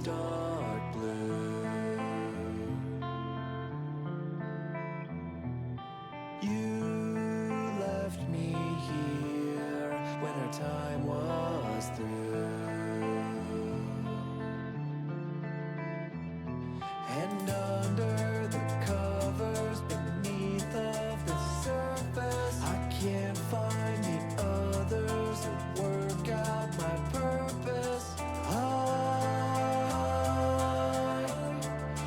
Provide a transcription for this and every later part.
dark blue. You left me here when our time was through. And under the covers, beneath of the surface, I can't find the others that work out my purpose.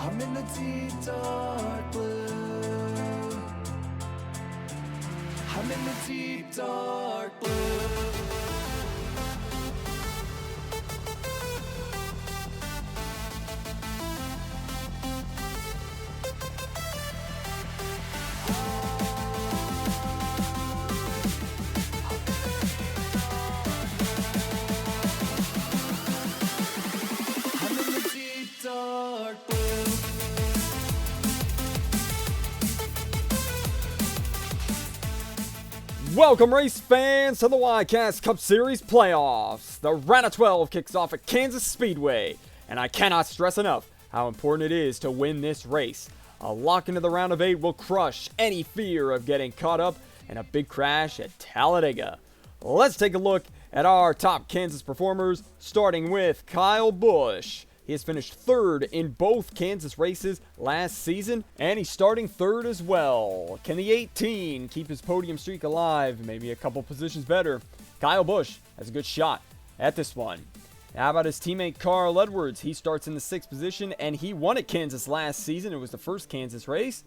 I'm in the deep dark blue. I'm in the deep dark blue. I'm in the deep dark blue. Welcome, race fans, to the YCS Cup Series playoffs. The round of 12 kicks off at Kansas Speedway, and I cannot stress enough how important it is to win this race. A lock into the round of 8 will crush any fear of getting caught up in a big crash at Talladega. Let's take a look at our top Kansas performers, starting with Kyle Busch. He has finished third in both Kansas races last season, and he's starting third as well. Can the 18 keep his podium streak alive? Maybe a couple positions better. Kyle Busch has a good shot at this one. How about his teammate Carl Edwards? He starts in the 6th position, and he won at Kansas last season. It was the first Kansas race.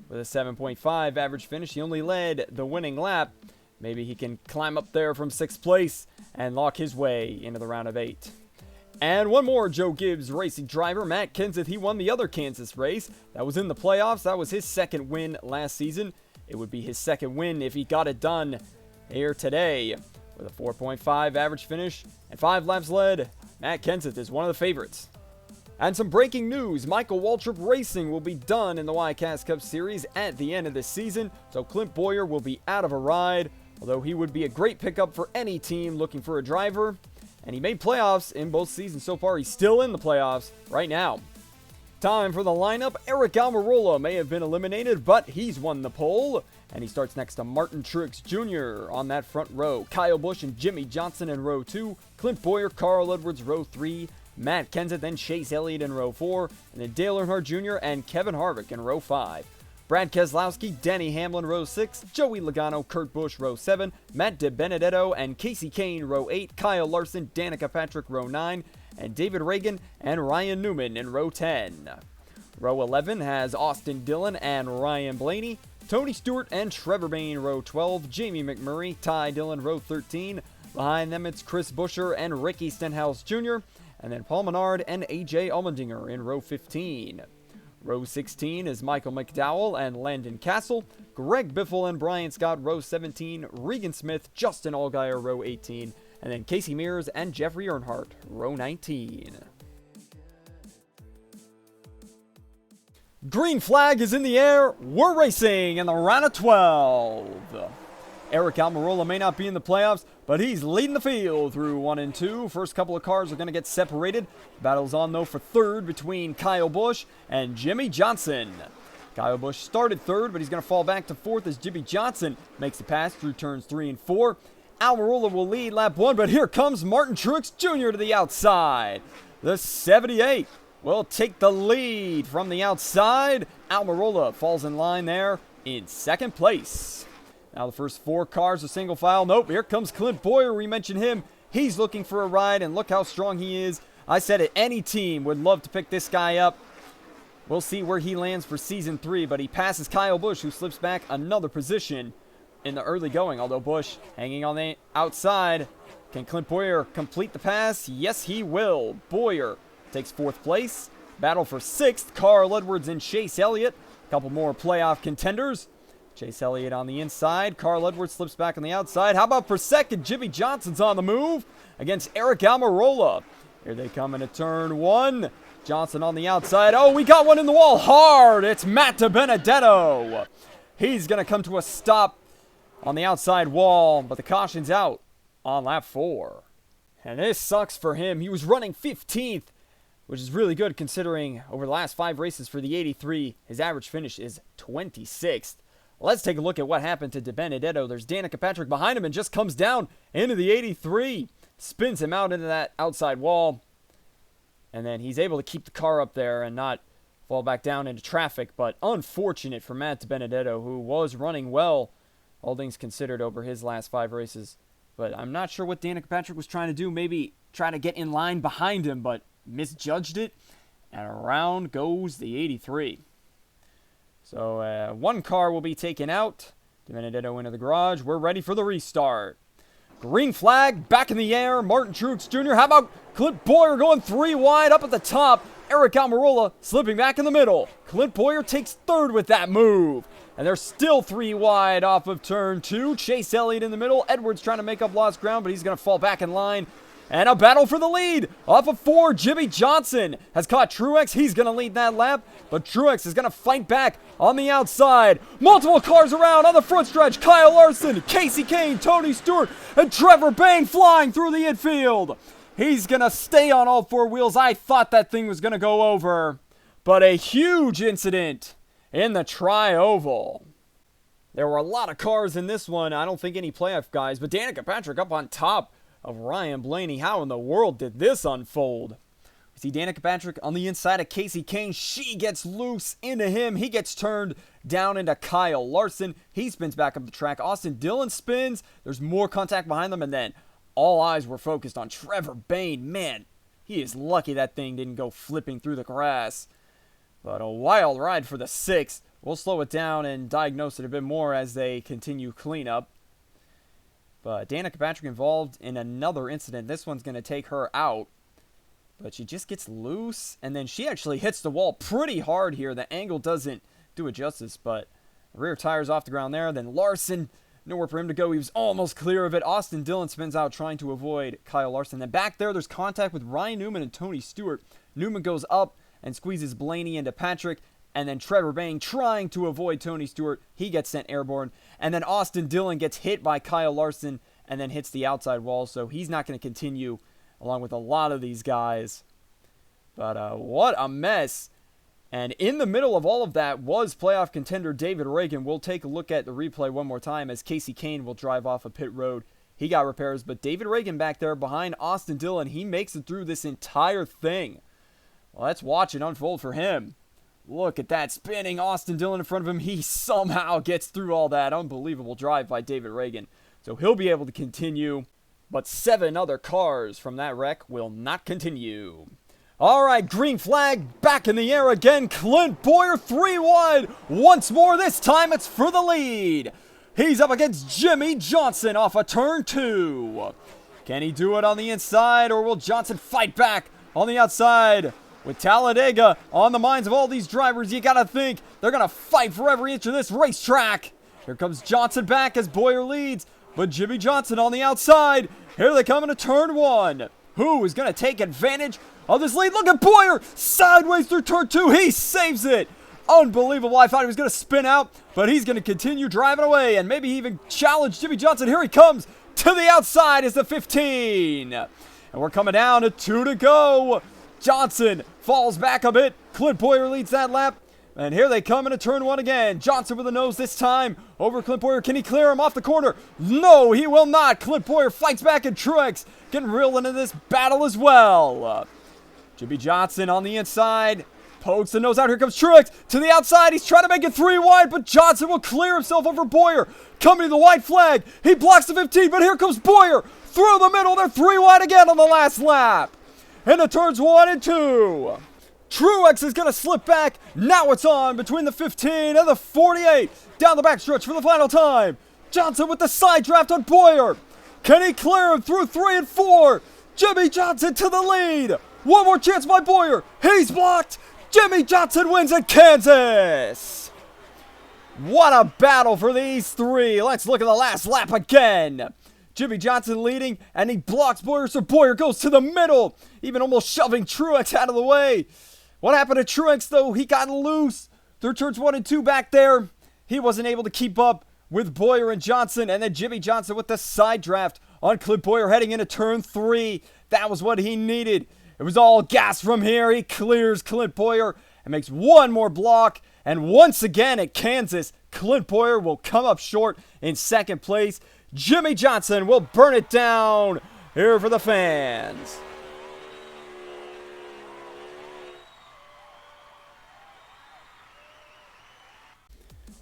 With a 7.5 average finish, he only led the winning lap. Maybe he can climb up there from 6th place and lock his way into the round of 8. And one more Joe Gibbs racing driver, Matt Kenseth. He won the other Kansas race. That was in the playoffs. That was his second win last season. It would be his second win if he got it done here today. With a 4.5 average finish and 5 laps led, Matt Kenseth is one of the favorites. And some breaking news, Michael Waltrip Racing will be done in the YCS Cup Series at the end of this season. So Clint Bowyer will be out of a ride, although he would be a great pickup for any team looking for a driver. And he made playoffs in both seasons so far. He's still in the playoffs right now. Time for the lineup. Eric Almirola may have been eliminated, but he's won the pole. And he starts next to Martin Truex Jr. on that front row. Kyle Busch and Jimmy Johnson in row 2. Clint Bowyer, Carl Edwards, row 3. Matt Kenseth, then Chase Elliott in row 4. And then Dale Earnhardt Jr. and Kevin Harvick in row 5. Brad Keselowski, Denny Hamlin, row 6, Joey Logano, Kurt Busch, row 7, Matt DiBenedetto and Casey Kane, row 8, Kyle Larson, Danica Patrick, row 9, and David Reagan and Ryan Newman in row 10. Row 11 has Austin Dillon and Ryan Blaney, Tony Stewart and Trevor Bayne, row 12, Jamie McMurray, Ty Dillon, row 13. Behind them, it's Chris Buescher and Ricky Stenhouse Jr., and then Paul Menard and AJ Allmendinger in row 15. Row 16 is Michael McDowell and Landon Castle, Greg Biffle and Brian Scott, row 17, Regan Smith, Justin Allgaier, row 18, and then Casey Mears and Jeffrey Earnhardt, row 19. Green flag is in the air. We're racing in the round of 12. Eric Almirola may not be in the playoffs, but he's leading the field through 1 and 2. First couple of cars are going to get separated. Battle's on, though, for third between Kyle Busch and Jimmy Johnson. Kyle Busch started third, but he's going to fall back to 4th as Jimmy Johnson makes the pass through turns 3 and 4. Almirola will lead lap 1, but here comes Martin Truex Jr. to the outside. The 78 will take the lead from the outside. Almirola falls in line there in 2nd place. Now the first 4 cars are single file. Nope, here comes Clint Bowyer. We mentioned him. He's looking for a ride, and look how strong he is. I said it, any team would love to pick this guy up. We'll see where he lands for Season 3, but he passes Kyle Busch, who slips back another position in the early going, although Busch hanging on the outside. Can Clint Bowyer complete the pass? Yes, he will. Bowyer takes 4th place. Battle for 6th, Carl Edwards and Chase Elliott. A couple more playoff contenders. Chase Elliott on the inside. Carl Edwards slips back on the outside. How about for 2nd? Jimmy Johnson's on the move against Eric Almirola. Here they come into turn 1. Johnson on the outside. Oh, we got one in the wall hard. It's Matt DiBenedetto. He's going to come to a stop on the outside wall, but the caution's out on lap 4. And this sucks for him. He was running 15th which is really good considering over the last 5 races for the 83, his average finish is 26th. Let's take a look at what happened to DiBenedetto. There's Danica Patrick behind him and just comes down into the 83. Spins him out into that outside wall. And then he's able to keep the car up there and not fall back down into traffic. But unfortunate for Matt DiBenedetto, who was running well, all things considered, over his last 5 races. But I'm not sure what Danica Patrick was trying to do. Maybe try to get in line behind him, but misjudged it. And around goes the 83. So one car will be taken out. DiBenedetto into the garage. We're ready for the restart. Green flag back in the air. Martin Truex Jr. How about Clint Bowyer going 3 wide up at the top? Eric Almirola slipping back in the middle. Clint Bowyer takes 3rd with that move. And they're still 3 wide off of turn 2. Chase Elliott in the middle. Edwards trying to make up lost ground, but he's going to fall back in line. And a battle for the lead. Off of 4, Jimmy Johnson has caught Truex. He's going to lead that lap, but Truex is going to fight back on the outside. Multiple cars around on the front stretch. Kyle Larson, Casey Kane, Tony Stewart, and Trevor Bayne flying through the infield. He's going to stay on all 4 wheels. I thought that thing was going to go over, but a huge incident in the Tri-Oval. There were a lot of cars in this one. I don't think any playoff guys, but Danica Patrick up on top of Ryan Blaney. How in the world did this unfold? We see Danica Patrick on the inside of Casey Kane. She gets loose into him. He gets turned down into Kyle Larson. He spins back up the track. Austin Dillon spins. There's more contact behind them, and then all eyes were focused on Trevor Bayne. Man, he is lucky that thing didn't go flipping through the grass. But a wild ride for the 6th. We'll slow it down and diagnose it a bit more as they continue cleanup. But Danica Patrick involved in another incident. This one's going to take her out. But she just gets loose. And then she actually hits the wall pretty hard here. The angle doesn't do it justice. But rear tire's off the ground there. Then Larson, nowhere for him to go. He was almost clear of it. Austin Dillon spins out trying to avoid Kyle Larson. Then back there's contact with Ryan Newman and Tony Stewart. Newman goes up and squeezes Blaney into Patrick. And then Trevor Bayne trying to avoid Tony Stewart. He gets sent airborne. And then Austin Dillon gets hit by Kyle Larson and then hits the outside wall. So he's not going to continue along with a lot of these guys. But what a mess. And in the middle of all of that was playoff contender David Reagan. We'll take a look at the replay one more time as Casey Kane will drive off of pit road. He got repairs. But David Reagan back there behind Austin Dillon. He makes it through this entire thing. Well, let's watch it unfold for him. Look at that, spinning Austin Dillon in front of him. He somehow gets through all that. Unbelievable drive by David Reagan. So he'll be able to continue, but 7 other cars from that wreck will not continue. All right, green flag back in the air again. Clint Bowyer 3 wide. Once more, this time it's for the lead. He's up against Jimmy Johnson off of turn 2. Can he do it on the inside, or will Johnson fight back on the outside? With Talladega on the minds of all these drivers, you gotta think they're gonna fight for every inch of this racetrack. Here comes Johnson back as Bowyer leads, but Jimmy Johnson on the outside. Here they come into turn 1. Who is gonna take advantage of this lead? Look at Bowyer sideways through turn 2. He saves it. Unbelievable. I thought he was gonna spin out, but he's gonna continue driving away and maybe even challenge Jimmy Johnson. Here he comes to the outside is the 15. And we're coming down to 2 to go. Johnson falls back a bit. Clint Bowyer leads that lap. And here they come into turn 1 again. Johnson with the nose this time over Clint Bowyer. Can he clear him off the corner? No, he will not. Clint Bowyer fights back, and Truex getting reeled into this battle as well. Jimmy Johnson on the inside. Pokes the nose out. Here comes Truex to the outside. He's trying to make it 3 wide, but Johnson will clear himself over Bowyer. Coming to the white flag. He blocks the 15, but here comes Bowyer through the middle. They're 3 wide again on the last lap. Into turns 1 and 2. Truex is going to slip back. Now it's on between the 15 and the 48. Down the backstretch for the final time. Johnson with the side draft on Bowyer. Can he clear him through 3 and 4? Jimmy Johnson to the lead. One more chance by Bowyer. He's blocked. Jimmy Johnson wins at Kansas. What a battle for these 3. Let's look at the last lap again. Jimmy Johnson leading, and he blocks Bowyer, so Bowyer goes to the middle, even almost shoving Truex out of the way. What happened to Truex, though? He got loose through turns 1 and 2 back there. He wasn't able to keep up with Bowyer and Johnson, and then Jimmy Johnson with the side draft on Clint Bowyer heading into turn 3. That was what he needed. It was all gas from here. He clears Clint Boyer and makes one more block. And once again at Kansas, Clint Boyer will come up short in second place. Jimmie Johnson will burn it down here for the fans.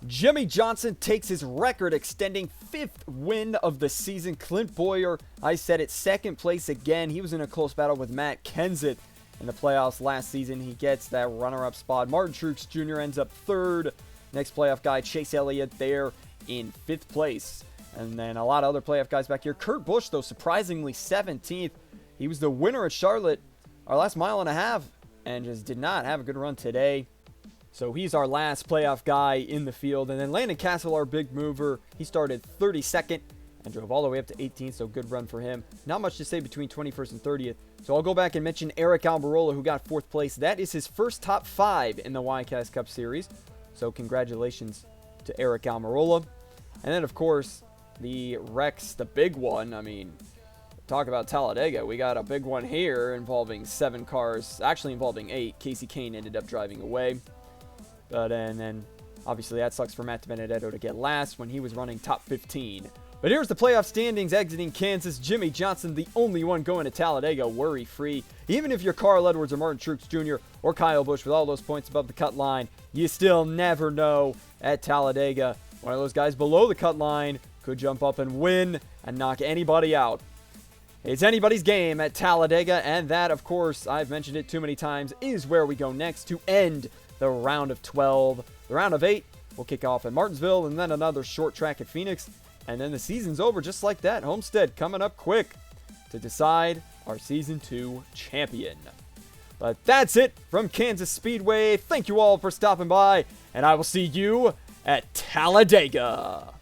Jimmie Johnson takes his record-extending 5th win of the season. Clint Boyer, I said it, second place again. He was in a close battle with Matt Kenseth in the playoffs last season. He gets that runner-up spot. Martin Truex Jr. ends up 3rd. Next playoff guy, Chase Elliott, there in 5th place. And then a lot of other playoff guys back here. Kurt Busch, though, surprisingly 17th. He was the winner at Charlotte our last mile and a half and just did not have a good run today. So he's our last playoff guy in the field. And then Landon Castle, our big mover, he started 32nd and drove all the way up to 18th, so good run for him. Not much to say between 21st and 30th. So I'll go back and mention Aric Almirola, who got 4th place. That is his first top 5 in the YCS Cup Series. So congratulations to Aric Almirola. And then, of course, the Rex, the big one. I mean, talk about Talladega. We got a big one here involving 7 cars, actually involving 8. Casey Kane ended up driving away. But and then obviously that sucks for Matt DiBenedetto to get last when he was running top 15. But here's the playoff standings exiting Kansas. Jimmie Johnson, the only one going to Talladega worry-free. Even if you're Carl Edwards or Martin Truex Jr. or Kyle Busch with all those points above the cut line, you still never know at Talladega. One of those guys below the cut line could jump up and win and knock anybody out. It's anybody's game at Talladega, and that, of course, I've mentioned it too many times, is where we go next to end the round of 12. The round of 8 will kick off in Martinsville, and then another short track at Phoenix. And then the season's over just like that. Homestead coming up quick to decide our Season 2 champion. But that's it from Kansas Speedway. Thank you all for stopping by, and I will see you at Talladega.